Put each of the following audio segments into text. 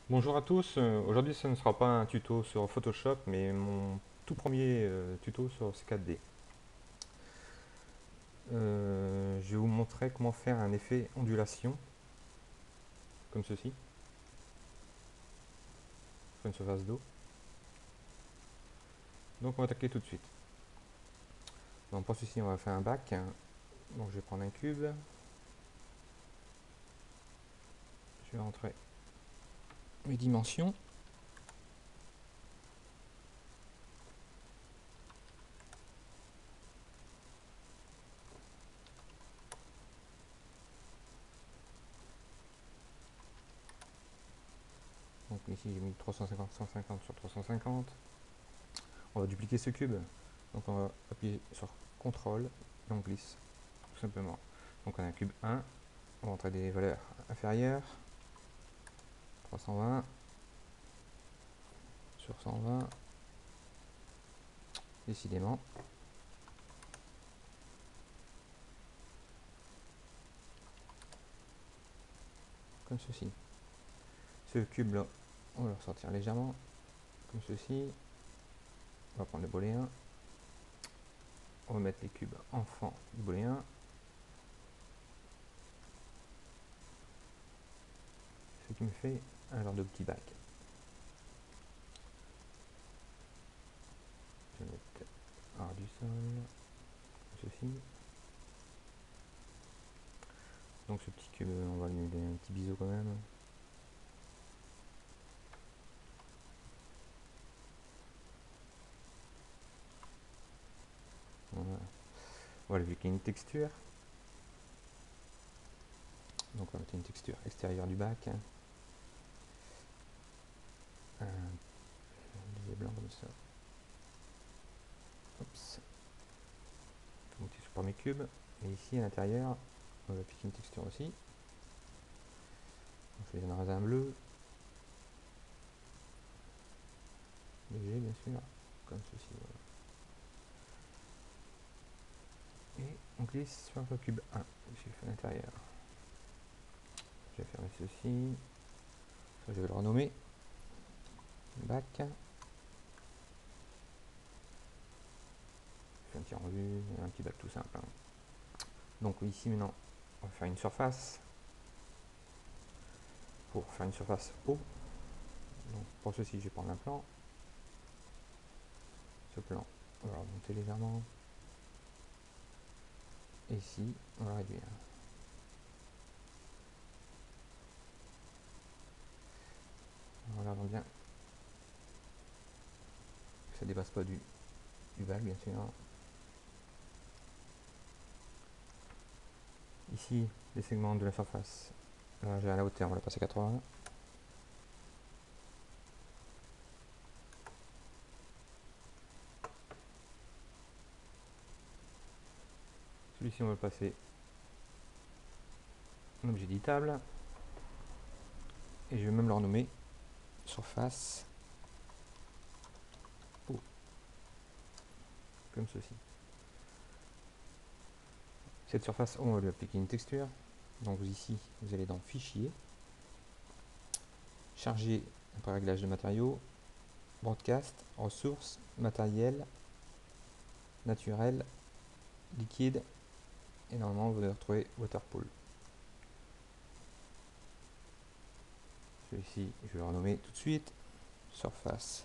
Bonjour à tous, aujourd'hui ce ne sera pas un tuto sur Photoshop mais mon tout premier tuto sur C4D. Je vais vous montrer comment faire un effet ondulation comme ceci sur une surface d'eau. Donc on va attaquer tout de suite. Donc pour ceci on va faire un bac. Donc je vais prendre un cube, je vais rentrer mes dimensions. Donc ici j'ai mis 350, 150 sur 350. On va dupliquer ce cube. Donc on va appuyer sur CTRL et on glisse tout simplement. Donc on a un cube 1, on va entrer des valeurs inférieures. 320 sur 120, décidément. Comme ceci. Ce cube là, on va le ressortir légèrement, comme ceci. On va prendre le booléen. On va mettre les cubes enfants du booléen. Ce qui me fait un genre de petit bac. Je vais mettre hors du sol, comme ceci. Donc ce petit cube, on va lui donner un petit biseau quand même. Voilà. On va lui appliquer une texture. Donc on va mettre une texture extérieure du bac. Un billet blanc comme ça. Oups. Monter sur mes cubes. Et ici à l'intérieur, on va appliquer une texture aussi. Donc, je vais en un bleu. Léger bien sûr. Comme ceci. Voilà. Et on glisse sur le cube 1. J'ai fait à l'intérieur. Je vais fermer ceci. Ça, je vais le renommer. Bac. Je fais un petit rendu. Un petit bac tout simple. Hein. Donc ici maintenant, on va faire une surface. Pour faire une surface haut. Donc pour ceci, je vais prendre un plan. Ce plan, on va le remonter légèrement. Et ici, on va le réduire. En regardant bien que ça ne dépasse pas du bac, bien sûr. Ici, les segments de la surface. Là, j'ai à la hauteur, on va la passer à 80. Celui-ci, on va le passer en objet éditable. Et je vais même le renommer surface haut. Comme ceci. Cette surface haut, on va lui appliquer une texture. Donc ici, vous allez dans Fichier, Charger après réglage de matériaux, Broadcast, Ressources, Matériel, Naturel, Liquide, et normalement vous allez retrouver Waterpool. Celui-ci, je vais le renommer tout de suite, Surface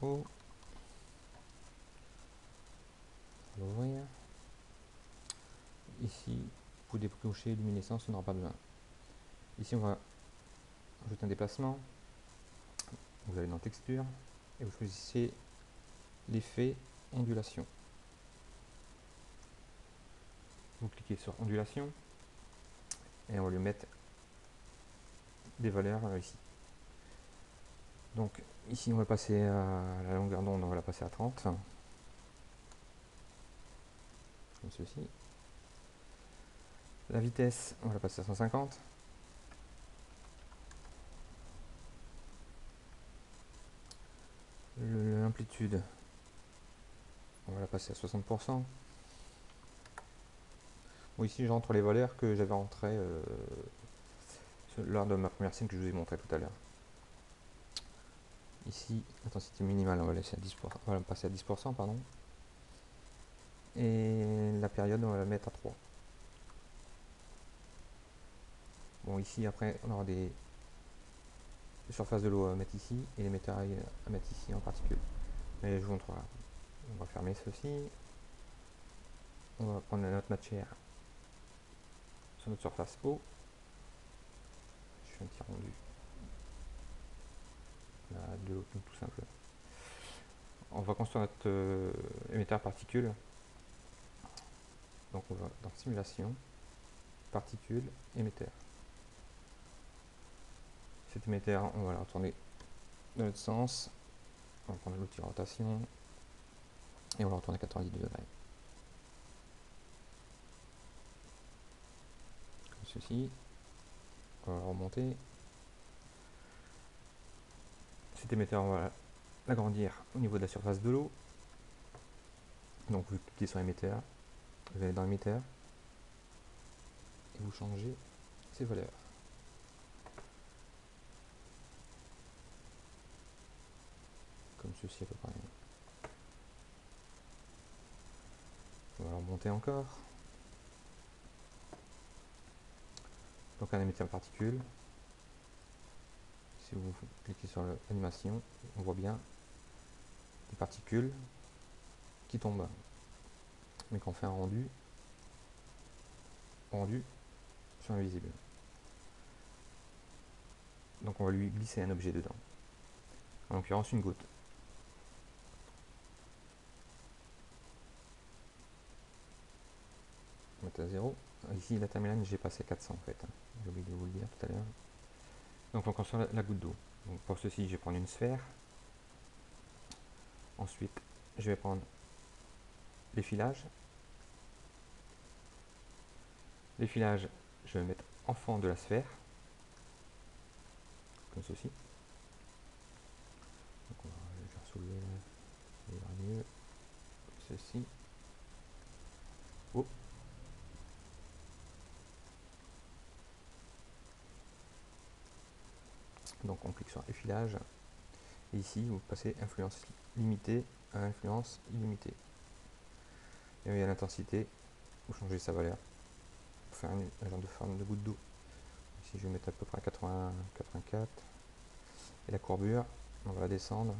haut. On va l'ouvrir. Ici, pour déclencher luminescence, on n'aura pas besoin. Ici, on va ajouter un déplacement. Vous allez dans Texture et vous choisissez l'effet ondulation. Vous cliquez sur ondulation et on va lui mettre des valeurs ici. Donc ici on va passer à la longueur d'onde, on va la passer à 30, comme ceci. La vitesse, on va la passer à 150. L'amplitude, on va la passer à 60%. Bon, ici j'entre les valeurs que j'avais rentrées lors de ma première scène que je vous ai montré tout à l'heure. Ici, l'intensité minimale, on va laisser à 10%, on va passer à 10%, pardon. Et la période, on va la mettre à 3. Bon, ici, après, on aura des surfaces de l'eau à mettre ici et l'émetteur à mettre ici en particules. Mais je vous montrerai. On va fermer ceci. On va prendre notre matière sur notre surface eau. Je fais un petit rendu. Là, de l'eau, tout simple. On va construire notre émetteur particules. Donc on va dans simulation, particules, émetteur. Cet émetteur, on va le retourner dans l'autre sens. On va prendre l'outil rotation et on va le retourner à 90 degrés. Comme ceci. On va le remonter. Cet émetteur, on va l'agrandir au niveau de la surface de l'eau. Donc vous cliquez sur émetteur, vous allez dans émetteur et vous changez ces valeurs. Comme ceci à peu près. On va le remonter encore. Donc un émetteur particule. Si vous cliquez sur l'animation, on voit bien les particules qui tombent. Mais quand on fait un rendu sur invisible. Donc on va lui glisser un objet dedans. En l'occurrence une goutte. On va mettre à 0. Ici la timeline j'ai passé 400 en fait. J'ai oublié de vous le dire tout à l'heure. Donc on construit la goutte d'eau. Donc pour ceci je vais prendre une sphère. Ensuite je vais prendre les filages. Les filages je vais mettre en fond de la sphère. Comme ceci. Donc je vais soulever là. Ça ira mieux. Comme ceci. Oh. Donc on clique sur effilage. Et ici vous passez influence limitée à influence illimitée. Et à l'intensité, vous changez sa valeur pour faire un genre de forme de goutte d'eau. Ici je vais mettre à peu près à 80, 84. Et la courbure, on va la descendre.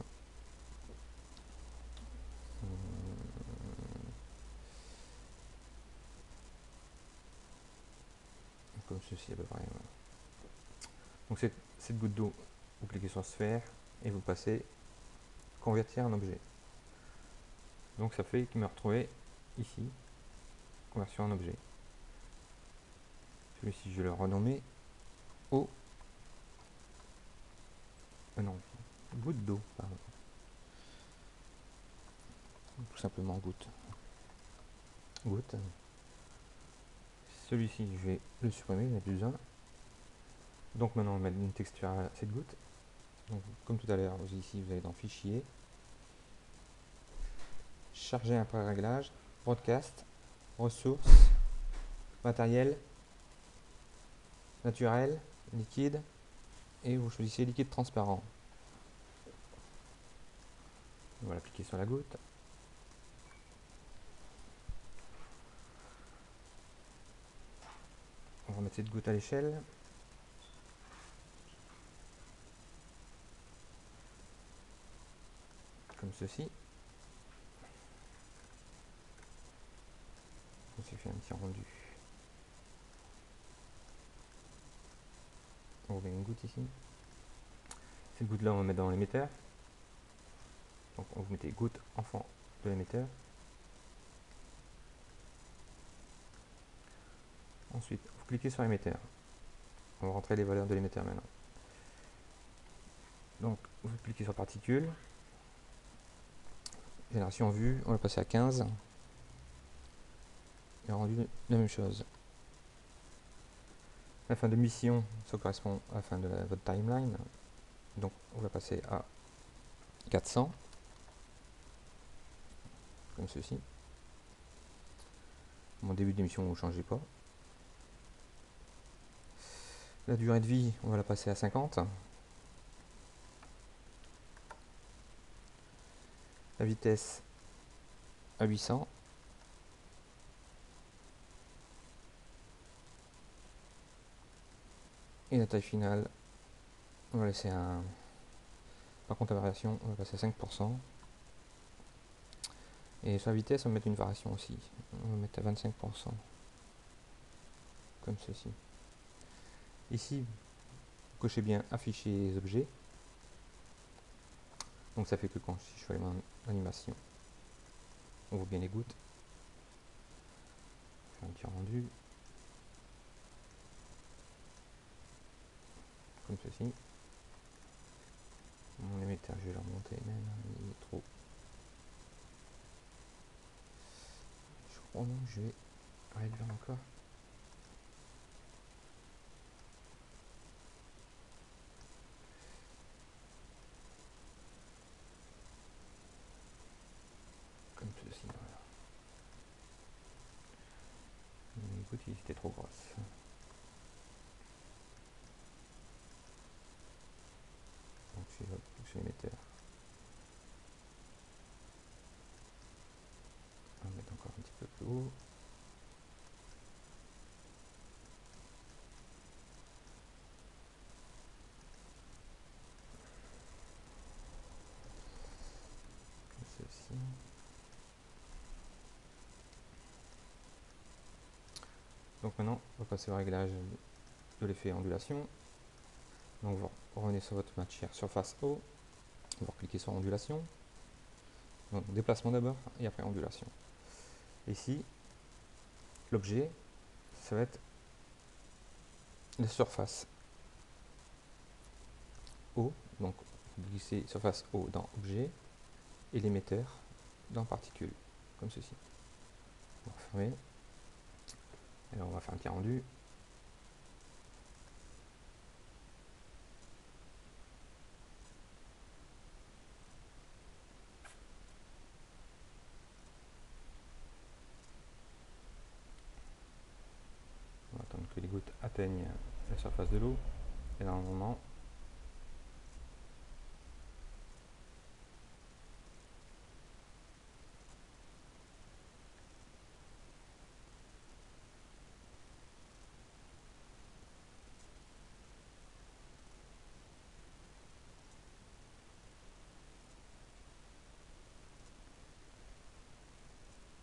Comme ceci à peu près. Voilà. Donc cette goutte d'eau, vous cliquez sur sphère et vous passez convertir en objet. Donc ça fait qu'il me retrouvé ici, conversion en objet. Celui-ci je vais le renommer eau. Non, goutte d'eau, pardon. Tout simplement goutte. Goutte. Celui-ci je vais le supprimer, il n'y a plus besoin. Donc maintenant on va mettre une texture à cette goutte. Donc, comme tout à l'heure, ici vous allez dans fichier, charger un pré-réglage, broadcast, ressources, matériel, naturel, liquide, et vous choisissez liquide transparent. On va l'appliquer sur la goutte. On va remettre cette goutte à l'échelle. Comme ceci. On s'est fait un petit rendu. On remet une goutte ici. Cette goutte là on va mettre dans l'émetteur. Donc on vous mettez goutte en fond de l'émetteur. Ensuite vous cliquez sur l'émetteur. On va rentrer les valeurs de l'émetteur maintenant. Donc vous cliquez sur particules. Génération vue, on va passer à 15. Et rendu la même chose. La fin de mission, ça correspond à la fin de votre timeline. Donc on va passer à 400. Comme ceci. Mon début d'émission, vous ne changez pas. La durée de vie, on va la passer à 50. La vitesse à 800. Et la taille finale, on va laisser un... Par contre, la variation, on va passer à 5%. Et sur la vitesse, on va mettre une variation aussi. On va mettre à 25%. Comme ceci. Ici, vous cochez bien afficher les objets. Donc ça fait que quand si je fais mon animation, on voit bien les gouttes. Je fais un petit rendu. Comme ceci. Mon émetteur, je vais le remonter même, il est trop. Je crois donc je vais réduire encore. Comme ceci, voilà. Les gouttes, ils étaient trop grosses. Donc je vais l'émetteur. On va mettre encore un petit peu plus haut. Comme ceci. Donc maintenant, on va passer au réglage de l'effet ondulation. Donc vous revenez sur votre matière surface haut, vous cliquez sur ondulation. Donc déplacement d'abord et après ondulation. Ici, l'objet, ça va être la surface haut. Donc vous glissez surface haut dans objet et l'émetteur dans particules, comme ceci. On va refermer. Et là, on va faire un petit rendu. On va attendre que les gouttes atteignent la surface de l'eau. Et normalement,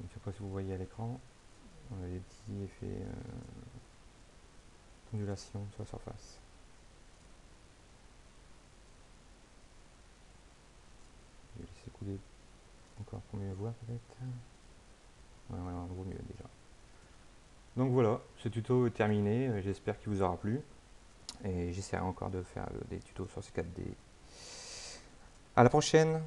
je ne sais pas si vous voyez à l'écran, on a des petits effets d'ondulation sur la surface. Je vais laisser couler encore pour mieux voir peut-être. Ouais, on vaut mieux déjà. Donc voilà, ce tuto est terminé, j'espère qu'il vous aura plu. Et j'essaierai encore de faire des tutos sur ces 4D. À la prochaine!